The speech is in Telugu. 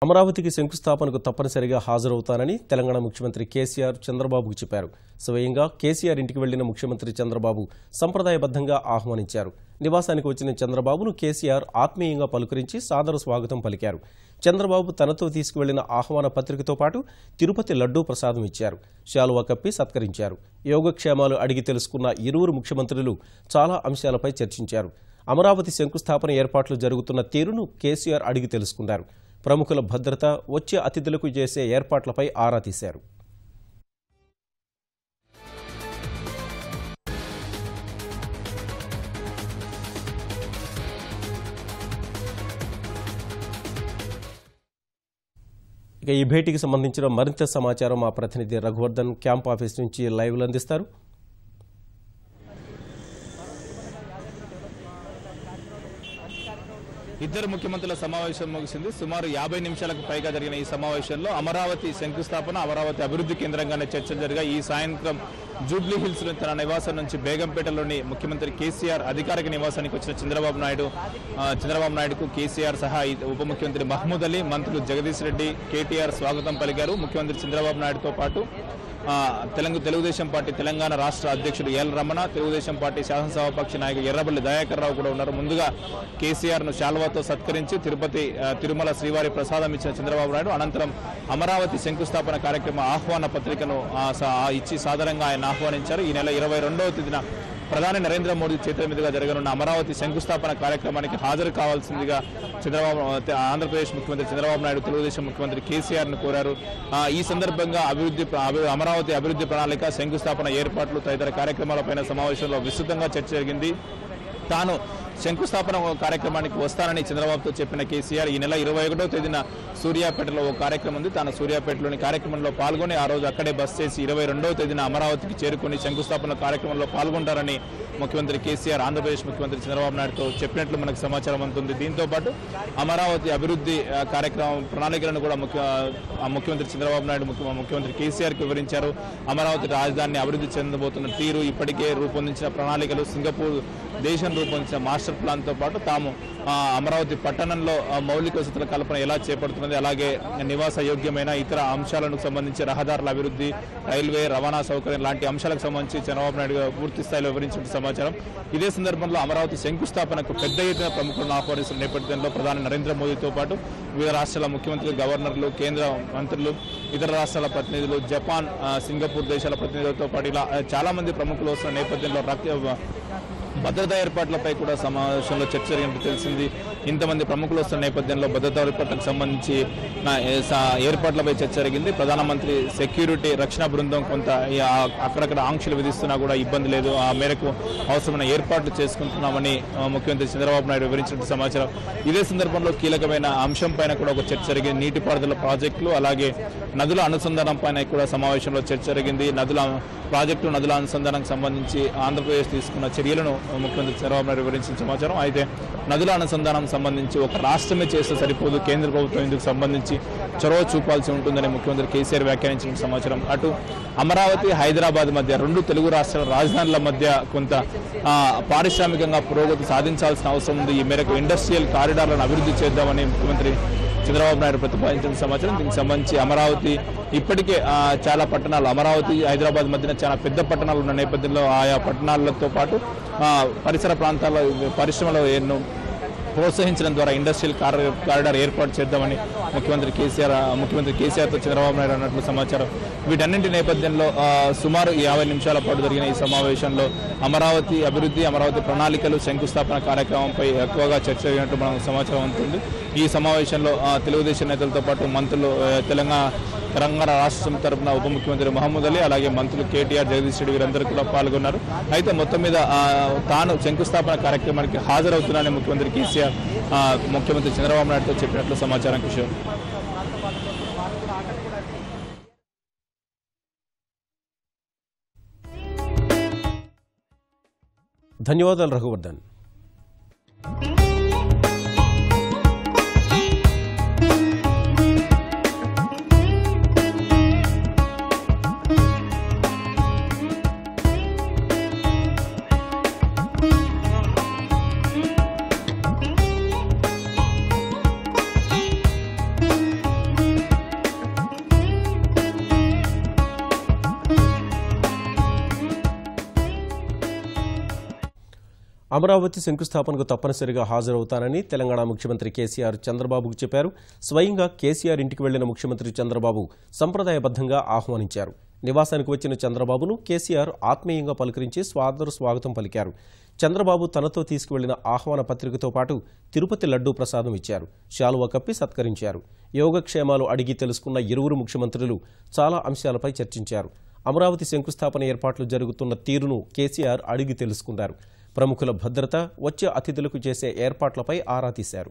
అమరావతికి శంకుస్థాపనకు తప్పనిసరిగా హాజరవుతానని తెలంగాణ ముఖ్యమంత్రి కేసీఆర్ చంద్రబాబుకు చెప్పారు. స్వయంగా కేసీఆర్ ఇంటికి వెళ్లిన ముఖ్యమంత్రి చంద్రబాబు సంప్రదాయబద్ధంగా ఆహ్వానించారు. నివాసానికి వచ్చిన చంద్రబాబును కేసీఆర్ ఆత్మీయంగా పలుకరించి సాదర స్వాగతం పలికారు. చంద్రబాబు తనతో తీసుకువెళ్లిన ఆహ్వాన పత్రికతో పాటు తిరుపతి లడ్డూ ప్రసాదం ఇచ్చారు. శాలువా కప్పి సత్కరించారు. యోగక్షేమాలు అడిగి తెలుసుకున్న ఇరువురు ముఖ్యమంత్రులు చాలా అంశాలపై చర్చించారు. అమరావతి శంకుస్థాపన ఏర్పాట్లు జరుగుతున్న తీరును కేసీఆర్ అడిగి తెలుసుకున్నారు. ప్రముఖుల భద్రత, వచ్చే అతిథులకు చేసే ఏర్పాట్లపై ఆరా తీశారు. ఇక ఈ భేటీకి సంబంధించిన మరింత సమాచారం మా ప్రతినిధి రఘువర్ధన్ క్యాంప్ ఆఫీస్ నుంచి లైవ్లో అందిస్తారు. ఇద్దరు ముఖ్యమంత్రుల సమావేశం ముగిసింది. సుమారు 50 నిమిషాలకు పైగా జరిగిన ఈ సమావేశంలో అమరావతి శంకుస్థాపన, అమరావతి అభివృద్ధి కేంద్రంగానే చర్చలు జరిగాయి. ఈ సాయంత్రం జూబ్లీ హిల్స్ తన నివాసం నుంచి బేగంపేటలోని ముఖ్యమంత్రి కేసీఆర్ అధికారిక నివాసానికి వచ్చిన చంద్రబాబు నాయుడుకు కేసీఆర్ సహా ఉప ముఖ్యమంత్రి మహమూద్ అలీ, మంత్రులు జగదీష్ రెడ్డి, కేటీఆర్ స్వాగతం పలికారు. ముఖ్యమంత్రి చంద్రబాబు నాయుడుతో పాటు తెలుగుదేశం పార్టీ తెలంగాణ రాష్ట్ర అధ్యక్షుడు ఎల్ రమణ, తెలుగుదేశం పార్టీ శాసనసభాపక్ష నాయకుడు ఎర్రబెల్లి దయాకర్ రావు కూడా ఉన్నారు. ముందుగా కేసీఆర్ ను శాల్వాతో సత్కరించి తిరుమల శ్రీవారి ప్రసాదం ఇచ్చిన చంద్రబాబు నాయుడు అనంతరం అమరావతి శంకుస్థాపన కార్యక్రమ ఆహ్వాన పత్రికను ఇచ్చి సాదరంగా ఆయన ఆహ్వానించారు. ఈ నెల 22వ తేదీన ప్రధాని నరేంద్ర మోదీ చేతుల మీదుగా జరగనున్న అమరావతి శంకుస్థాపన కార్యక్రమానికి హాజరు కావాల్సిందిగా ఆంధ్రప్రదేశ్ ముఖ్యమంత్రి చంద్రబాబు నాయుడు తెలుగుదేశం ముఖ్యమంత్రి కేసీఆర్ ను కోరారు. ఈ సందర్భంగా అమరావతి అభివృద్ధి ప్రణాళిక, శంకుస్థాపన ఏర్పాట్లు తదితర కార్యక్రమాలపైన సమావేశంలో విస్తృతంగా చర్చ జరిగింది. తాను శంకుస్థాపన కార్యక్రమానికి వస్తానని చంద్రబాబుతో చెప్పిన కేసీఆర్ ఈ నెల 21వ తేదీన సూర్యాపేటలో ఓ కార్యక్రమం ఉంది. తాను సూర్యాపేటలోని కార్యక్రమంలో పాల్గొని ఆ రోజు అక్కడే బస్ చేసి 22వ తేదీన అమరావతికి చేరుకుని శంకుస్థాపన కార్యక్రమంలో పాల్గొంటారని ముఖ్యమంత్రి కేసీఆర్ ఆంధ్రప్రదేశ్ ముఖ్యమంత్రి చంద్రబాబు నాయుడుతో చెప్పినట్లు మనకు సమాచారం అందుతుంది. దీంతో పాటు అమరావతి అభివృద్ధి కార్యక్రమం ప్రణాళికలను కూడా ముఖ్యమంత్రి చంద్రబాబు నాయుడు ముఖ్యమంత్రి కేసీఆర్కి వివరించారు. అమరావతి రాజధానిని అభివృద్ధి చెందబోతున్న తీరు, ఇప్పటికే రూపొందించిన ప్రణాళికలు, సింగపూర్ దేశం రూపొందించిన మాస్టర్ ప్లాన్తో పాటు తాము అమరావతి పట్టణంలో మౌలిక వసతుల కల్పన ఎలా చేపడుతున్నది, అలాగే నివాస యోగ్యమైన ఇతర అంశాలకు సంబంధించి రహదారుల అభివృద్ధి, రైల్వే రవాణా సౌకర్యం లాంటి అంశాలకు సంబంధించి చంద్రబాబు నాయుడు పూర్తి స్థాయిలో వివరించిన సమాచారం. ఇదే సందర్భంలో అమరావతి శంకుస్థాపనకు పెద్ద ఎత్తున ప్రముఖులను ఆహ్వానిస్తున్న నేపథ్యంలో ప్రధాని నరేంద్ర మోదీతో పాటు వివిధ రాష్ట్రాల ముఖ్యమంత్రులు, గవర్నర్లు, కేంద్ర మంత్రులు, ఇతర రాష్ట్రాల ప్రతినిధులు, జపాన్, సింగపూర్ దేశాల ప్రతినిధులతో పాటు ఇలా చాలా మంది ప్రముఖులు వస్తున్న నేపథ్యంలో భద్రతా ఏర్పాట్లపై కూడా సమావేశంలో చర్చ జరిగినట్టు తెలిసింది. ఇంతమంది ప్రముఖులు వస్తున్న నేపథ్యంలో భద్రతా ఏర్పాట్లకు సంబంధించి ఏర్పాట్లపై చర్చ జరిగింది. ప్రధానమంత్రి సెక్యూరిటీ రక్షణ బృందం కొంత అక్కడక్కడ ఆంక్షలు విధిస్తున్నా కూడా ఇబ్బంది లేదు, ఆ మేరకు అవసరమైన ఏర్పాట్లు చేసుకుంటున్నామని ముఖ్యమంత్రి చంద్రబాబు నాయుడు వివరించినట్టు సమాచారం. ఇదే సందర్భంలో కీలకమైన అంశం పైన కూడా ఒక చర్చ జరిగింది. నీటిపారుదల ప్రాజెక్టులు, అలాగే నదుల అనుసంధానం పైన కూడా సమావేశంలో చర్చ జరిగింది. నదుల అనుసంధానానికి సంబంధించి ఆంధ్రప్రదేశ్ తీసుకున్న చర్యలను ముఖ్యమంత్రి చంద్రబాబు నాయుడు వివరించిన సమాచారం. అయితే నదుల అనుసంధానం సంబంధించి ఒక రాష్ట్రమే చేస్తే సరిపోదు, కేంద్ర ప్రభుత్వం ఇందుకు సంబంధించి చొరవ చూపాల్సి ఉంటుందని ముఖ్యమంత్రి కేసీఆర్ వ్యాఖ్యానించిన సమాచారం. అటు అమరావతి, హైదరాబాద్ మధ్య రెండు తెలుగు రాష్ట్రాల రాజధానుల మధ్య కొంత పారిశ్రామికంగా పురోగతి సాధించాల్సిన అవసరం ఉంది. ఈ మేరకు ఇండస్ట్రియల్ కారిడార్లను అభివృద్ధి చేద్దామని ముఖ్యమంత్రి చంద్రబాబు నాయుడు ప్రతిపాదించిన సమాచారం. దీనికి సంబంధించి అమరావతి ఇప్పటికే చాలా పట్టణాలు, అమరావతి హైదరాబాద్ మధ్యన చాలా పెద్ద పట్టణాలు ఉన్న నేపథ్యంలో ఆయా పట్టణాలతో పాటు పరిసర ప్రాంతాల పరిశ్రమలు ఎన్నో ప్రోత్సహించడం ద్వారా ఇండస్ట్రియల్ కారిడార్ ఏర్పాటు చేద్దామని ముఖ్యమంత్రి కేసీఆర్తో చంద్రబాబు నాయుడు అన్నట్లు సమాచారం. వీటన్నింటి నేపథ్యంలో సుమారు 50 నిమిషాల పాటు జరిగిన ఈ సమావేశంలో అమరావతి అభివృద్ధి, అమరావతి ప్రణాళికలు, శంకుస్థాపన కార్యక్రమంపై ఎక్కువగా చర్చ జరిగినట్టు మనకు సమాచారం ఉంటుంది. ఈ సమావేశంలో తెలుగుదేశం నేతలతో పాటు మంత్రులు, తెలంగాణ రాష్ట్రం తరఫున ఉప ముఖ్యమంత్రి మహమూద్ అలీ, అలాగే మంత్రులు కేటీఆర్, జగదీష్ రెడ్డి వీరందరూ కూడా పాల్గొన్నారు. అయితే మొత్తం మీద తాను శంకుస్థాపన కార్యక్రమానికి హాజరవుతున్నానని ముఖ్యమంత్రి కేసీఆర్ ముఖ్యమంత్రి చంద్రబాబు నాయుడుతో చెప్పినట్లు సమాచారం. కిషోర్, ధన్యవాదాలు రఘువర్ధన్. అమరావతి శంకుస్థాపనకు తప్పనిసరిగా హాజరవుతానని తెలంగాణ ముఖ్యమంత్రి కేసీఆర్ చంద్రబాబుకు చెప్పారు. స్వయంగా కేసీఆర్ ఇంటికి వెళ్లిన ముఖ్యమంత్రి చంద్రబాబు సంప్రదాయబద్ధంగా ఆహ్వానించారు. నివాసానికి వచ్చిన చంద్రబాబును కేసీఆర్ ఆత్మీయంగా పలకరించి సాదర స్వాగతం పలికారు. చంద్రబాబు తనతో తీసుకువెళ్లిన ఆహ్వాన పత్రికతో పాటు తిరుపతి లడ్డూ ప్రసాదం ఇచ్చారు. శాలువా కప్పి సత్కరించారు. యోగక్షేమాలు అడిగి తెలుసుకున్న ఇరువురు ముఖ్యమంత్రులు చాలా అంశాలపై చర్చించారు. అమరావతి శంకుస్థాపన ఏర్పాట్లు జరుగుతున్న తీరును కేసీఆర్ అడిగి తెలుసుకున్నారు. ప్రముఖుల భద్రత, వచ్చే అతిథులకు చేసే ఏర్పాట్లపై ఆరా తీశారు.